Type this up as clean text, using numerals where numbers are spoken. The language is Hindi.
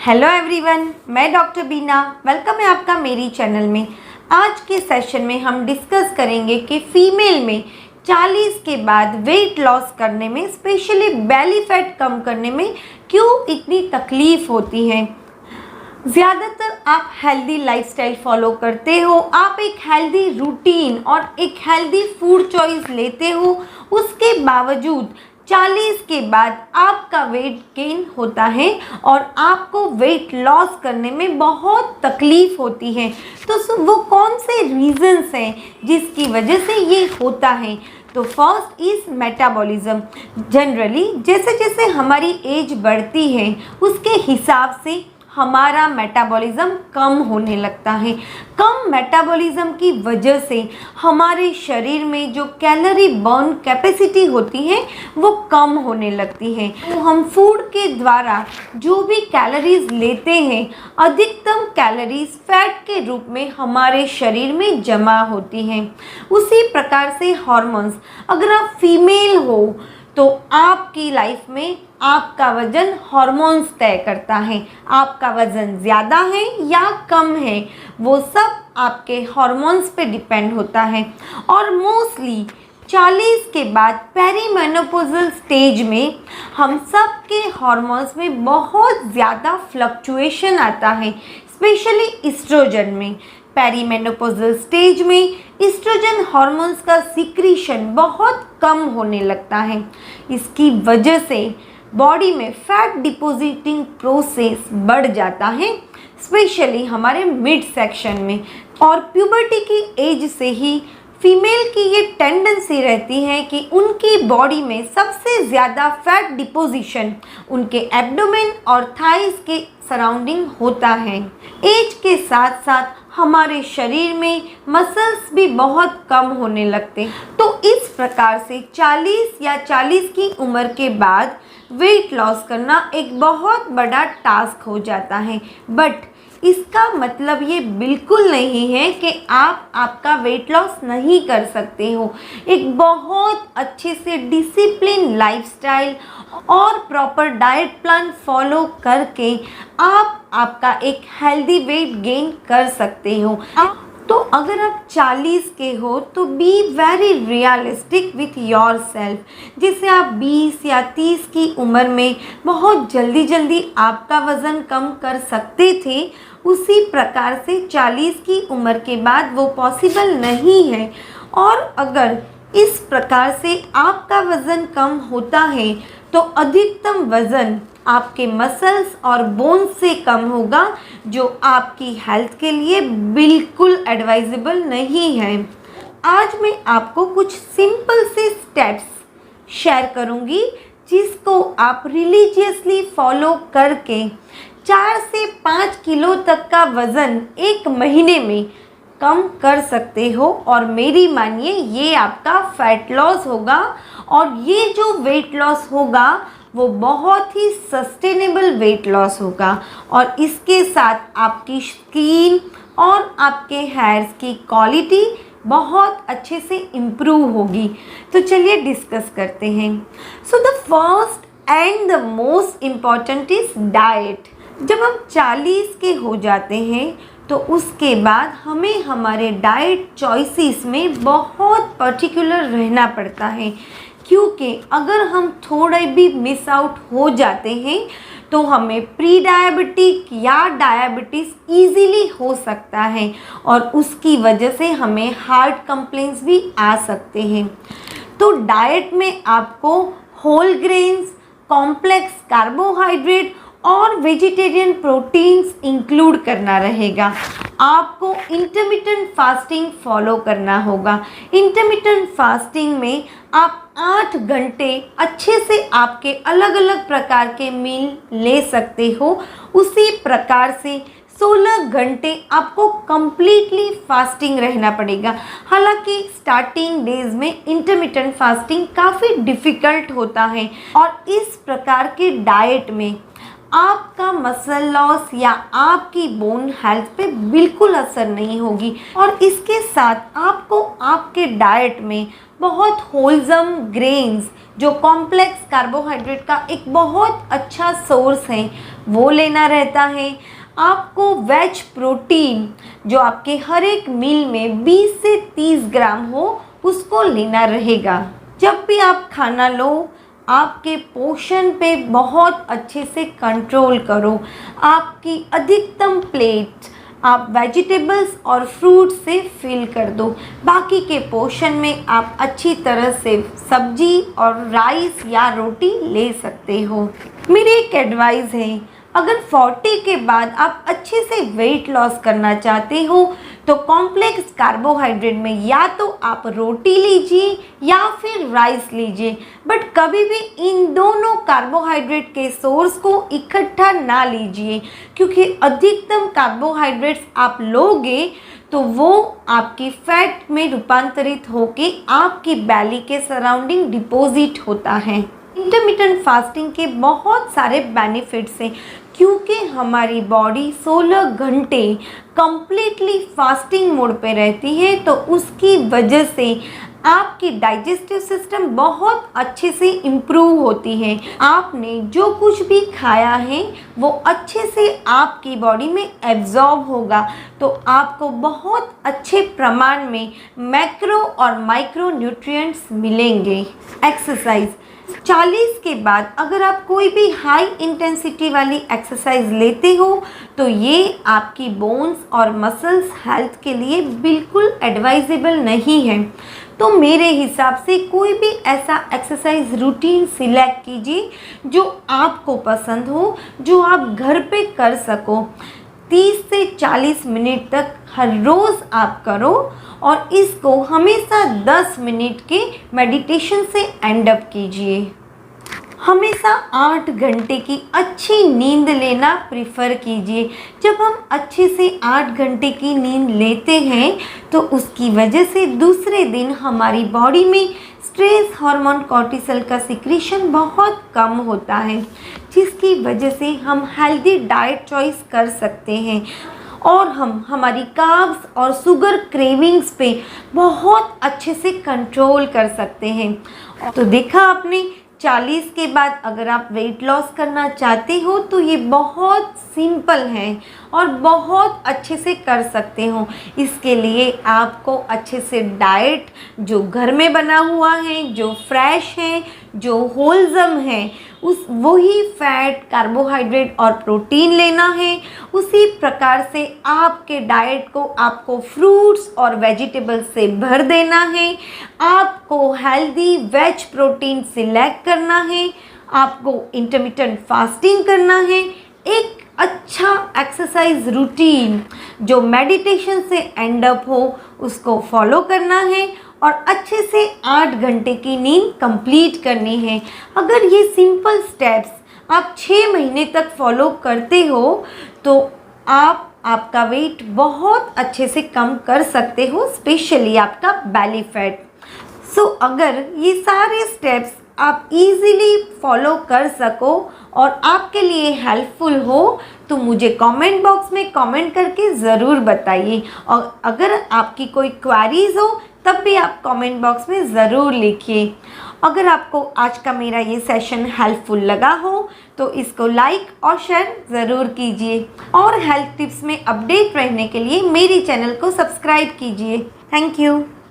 हेलो एवरीवन, मैं डॉक्टर बीना। वेलकम है आपका मेरी चैनल में। आज के सेशन में हम डिस्कस करेंगे कि फीमेल में 40 के बाद वेट लॉस करने में, स्पेशली बेली फैट कम करने में क्यों इतनी तकलीफ़ होती है। ज़्यादातर आप हेल्दी लाइफस्टाइल फॉलो करते हो, आप एक हेल्दी रूटीन और एक हेल्दी फूड चॉइस लेते हो, उसके बावजूद 40 के बाद आपका वेट गेन होता है और आपको वेट लॉस करने में बहुत तकलीफ़ होती है। तो वो कौन से रीज़न्स हैं जिसकी वजह से ये होता है। तो फर्स्ट इज़ मेटाबॉलिज्म। जनरली जैसे जैसे हमारी एज बढ़ती है उसके हिसाब से हमारा मेटाबॉलिज्म कम होने लगता है। कम मेटाबॉलिज्म की वजह से हमारे शरीर में जो कैलोरी बर्न कैपेसिटी होती है वो कम होने लगती है। तो हम फूड के द्वारा जो भी कैलोरीज लेते हैं, अधिकतम कैलोरीज फैट के रूप में हमारे शरीर में जमा होती हैं। उसी प्रकार से हार्मोन्स, अगर आप फीमेल हो तो आपकी लाइफ में आपका वज़न हार्मोन्स तय करता है। आपका वज़न ज़्यादा है या कम है, वो सब आपके हार्मोन्स पे डिपेंड होता है। और मोस्टली 40 के बाद पेरीमेनोपॉजल स्टेज में हम सब के हार्मोन्स में बहुत ज़्यादा फ्लक्चुएशन आता है, स्पेशली एस्ट्रोजन में। पेरीमेनोपॉजल स्टेज में एस्ट्रोजन हार्मोन्स का सिक्रीशन बहुत कम होने लगता है। इसकी वजह से बॉडी में फैट डिपॉजिटिंग प्रोसेस बढ़ जाता है, स्पेशली हमारे मिड सेक्शन में। और प्यूबर्टी की एज से ही फीमेल की ये टेंडेंसी रहती है कि उनकी बॉडी में सबसे ज़्यादा फैट डिपोजिशन उनके एब्डोमेन और थाइस के सराउंडिंग होता है। एज के साथ साथ हमारे शरीर में मसल्स भी बहुत कम होने लगते। तो इस प्रकार से 40 या 40 की उम्र के बाद वेट लॉस करना एक बहुत बड़ा टास्क हो जाता है। बट इसका मतलब ये बिल्कुल नहीं है कि आप आपका वेट लॉस नहीं कर सकते हो। एक बहुत अच्छे से डिसिप्लिन लाइफस्टाइल और प्रॉपर डाइट प्लान फॉलो करके आप आपका एक हेल्दी वेट गेन कर सकते हो। तो अगर आप 40 के हो तो be very realistic with your self. जैसे आप 20 या 30 की उम्र में बहुत जल्दी आपका वज़न कम कर सकते थे, उसी प्रकार से 40 की उम्र के बाद वो पॉसिबल नहीं है। और अगर इस प्रकार से आपका वज़न कम होता है तो अधिकतम वज़न आपके मसल्स और बोन्स से कम होगा, जो आपकी हेल्थ के लिए बिल्कुल एडवाइजेबल नहीं है। आज मैं आपको कुछ सिंपल से स्टेप्स शेयर करूंगी जिसको आप रिलीजियसली फॉलो करके 4 से 5 किलो तक का वज़न एक महीने में कम कर सकते हो। और मेरी मानिए, ये आपका फैट लॉस होगा और ये जो वेट लॉस होगा वो बहुत ही सस्टेनेबल वेट लॉस होगा। और इसके साथ आपकी स्किन और आपके हेयर्स की क्वालिटी बहुत अच्छे से इम्प्रूव होगी। तो चलिए डिस्कस करते हैं। So the first and the most important is diet. जब हम 40 के हो जाते हैं तो उसके बाद हमें हमारे डाइट चॉइसेस में बहुत पर्टिकुलर रहना पड़ता है, क्योंकि अगर हम थोड़े भी मिस आउट हो जाते हैं तो हमें प्री डायबिटिक या डायबिटीज़ ईजीली हो सकता है और उसकी वजह से हमें हार्ट कंप्लेंट्स भी आ सकते हैं। तो डाइट में आपको होल ग्रेन्स, कॉम्प्लेक्स कार्बोहाइड्रेट और वेजिटेरियन प्रोटीन्स इंक्लूड करना रहेगा। आपको इंटरमिटेंट फास्टिंग फॉलो करना होगा। इंटरमिटेंट फास्टिंग में आप 8 घंटे अच्छे से आपके अलग अलग प्रकार के मील ले सकते हो। उसी प्रकार से 16 घंटे आपको कंप्लीटली फास्टिंग रहना पड़ेगा। हालांकि स्टार्टिंग डेज में इंटरमिटेंट फास्टिंग काफ़ी डिफ़िकल्ट होता है और इस प्रकार के डाइट में आपका मसल लॉस या आपकी बोन हेल्थ पे बिल्कुल असर नहीं होगी। और इसके साथ आपको आपके डाइट में बहुत होलसम ग्रेन्स, जो कॉम्प्लेक्स कार्बोहाइड्रेट का एक बहुत अच्छा सोर्स है, वो लेना रहता है। आपको वेज प्रोटीन जो आपके हर एक मील में 20 से 30 ग्राम हो उसको लेना रहेगा। जब भी आप खाना लो आपके पोषण पे बहुत अच्छे से कंट्रोल करो। आपकी अधिकतम प्लेट आप वेजिटेबल्स और फ्रूट से फिल कर दो। बाकी के पोर्शन में आप अच्छी तरह से सब्जी और राइस या रोटी ले सकते हो। मेरी एक एडवाइस है, अगर 40 के बाद आप अच्छे से वेट लॉस करना चाहते हो तो कॉम्प्लेक्स कार्बोहाइड्रेट में या तो आप रोटी लीजिए या फिर राइस लीजिए, बट कभी भी इन दोनों कार्बोहाइड्रेट के सोर्स को इकट्ठा ना लीजिए, क्योंकि अधिकतम कार्बोहाइड्रेट्स आप लोगे तो वो आपकी फैट में रूपांतरित होके आपकी बैली के सराउंडिंग डिपॉजिट होता है। इंटरमिटेंट फास्टिंग के बहुत सारे बेनिफिट्स हैं, क्योंकि हमारी बॉडी 16 घंटे कंप्लीटली फास्टिंग मोड पे रहती है, तो उसकी वजह से आपकी डाइजेस्टिव सिस्टम बहुत अच्छे से इम्प्रूव होती है। आपने जो कुछ भी खाया है वो अच्छे से आपकी बॉडी में एब्जॉर्ब होगा, तो आपको बहुत अच्छे प्रमाण में मैक्रो और माइक्रो न्यूट्रिएंट्स मिलेंगे। एक्सरसाइज 40 के बाद अगर आप कोई भी हाई इंटेंसिटी वाली एक्सरसाइज लेते हो तो ये आपकी बोन्स और मसल्स हेल्थ के लिए बिल्कुल एडवाइजेबल नहीं है। तो मेरे हिसाब से कोई भी ऐसा एक्सरसाइज रूटीन सिलेक्ट कीजिए जो आपको पसंद हो, जो आप घर पे कर सको। 30 से 40 मिनट तक हर रोज़ आप करो और इसको हमेशा 10 मिनट के मेडिटेशन से एंड अप कीजिए। हमेशा 8 घंटे की अच्छी नींद लेना प्रिफर कीजिए। जब हम अच्छे से 8 घंटे की नींद लेते हैं तो उसकी वजह से दूसरे दिन हमारी बॉडी में स्ट्रेस हार्मोन कॉर्टिसोल का सिक्रीशन बहुत कम होता है, जिसकी वजह से हम हेल्दी डाइट चॉइस कर सकते हैं और हम हमारी कार्ब्स और शुगर क्रेविंग्स पे बहुत अच्छे से कंट्रोल कर सकते हैं। तो देखा आपने, 40 के बाद अगर आप वेट लॉस करना चाहते हो तो ये बहुत सिंपल है और बहुत अच्छे से कर सकते हो। इसके लिए आपको अच्छे से डाइट जो घर में बना हुआ है, जो फ्रेश है, जो होलसम है, उस वही फैट, कार्बोहाइड्रेट और प्रोटीन लेना है। उसी प्रकार से आपके डाइट को आपको फ्रूट्स और वेजिटेबल्स से भर देना है। आपको हेल्दी वेज प्रोटीन सिलेक्ट करना है। आपको इंटरमिटेंट फास्टिंग करना है। एक अच्छा एक्सरसाइज रूटीन जो मेडिटेशन से एंड अप हो उसको फॉलो करना है और अच्छे से 8 घंटे की नींद कंप्लीट करनी है। अगर ये सिंपल स्टेप्स आप 6 महीने तक फॉलो करते हो तो आप आपका वेट बहुत अच्छे से कम कर सकते हो, स्पेशली आपका बेली फैट। सो अगर ये सारे स्टेप्स आप इजीली फॉलो कर सको और आपके लिए हेल्पफुल हो तो मुझे कमेंट बॉक्स में कमेंट करके ज़रूर बताइए। और अगर आपकी कोई क्वेरीज हो तब भी आप कमेंट बॉक्स में ज़रूर लिखिए। अगर आपको आज का मेरा ये सेशन हेल्पफुल लगा हो तो इसको लाइक और शेयर ज़रूर कीजिए और हेल्थ टिप्स में अपडेट रहने के लिए मेरी चैनल को सब्सक्राइब कीजिए। Thank you.